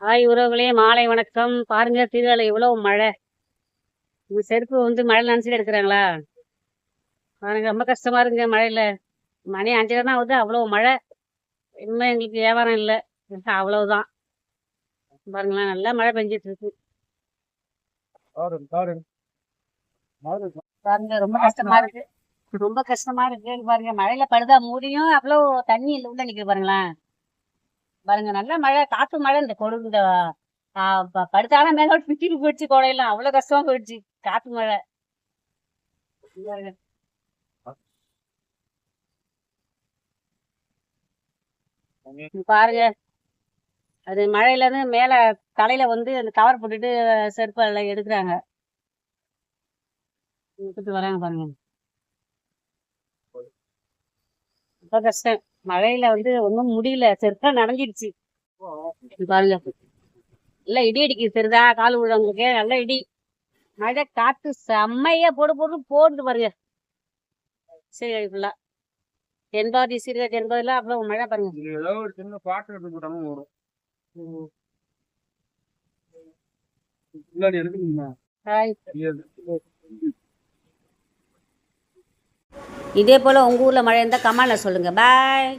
Hi உறவுகளே, மாலை வணக்கம். பாருங்க திருவேல எவ்வளவு மழை. உங்க செருப்பு மழை நனைச்சிட்டு எடுக்கிறாங்களா? பாருங்க ரொம்ப கஷ்டமா இருக்குங்க மழையில. மணி 5:30 தான் ஆகுது, அவ்வளவு மழை. இன்னும் எங்களுக்கு வியாபாரம் இல்லை, அவ்வளவுதான். பாருங்களேன், நல்லா மழை பெஞ்சிட்டு இருக்கு. பாருங்க ரொம்ப கஷ்டமா இருக்கு, ரொம்ப கஷ்டமா இருக்கு. பாருங்க மழையில படுதா மூடியும் அவ்வளவு தண்ணி இல்லை உள்ள நிக்குது. பாருங்களேன், பாருங்க நல்ல மழை, காத்து மழை. இந்த கொடு இந்த படுத்தாலும் மேல பிச்சுட்டு போயிடுச்சு, கோடையெல்லாம் அவ்வளவு கஷ்டமா போயிடுச்சு. காத்து மழை. பாருங்க. பாருங்க அது மழையில இருந்து மேல தலையில அந்த கவர் போட்டுட்டு செருப்பால எடுக்கிறாங்க. எடுத்துட்டு வராங்க பாருங்க. ரொம்ப கஷ்டம் மழையில ஒன்றும் முடியல, செருப்பா நனைஞ்சிடுச்சு. பாருங்க நல்லா இடி அடிக்குது, சரிதா கால் விழுறவங்களுக்கு நல்ல இடி. மழை காத்து செம்மையா போடு போட்டு போடுது பாருங்க. சரி ஃபுல்லா 80 சீரக 80 அவ்வளவு மழை பாருங்க. சின்ன பாட்டு எடுத்து போட்டாலும் வரும். இதே போல உங்க ஊர்ல மழை இருந்தா கமெண்ட்ல சொல்லுங்க. பாய்.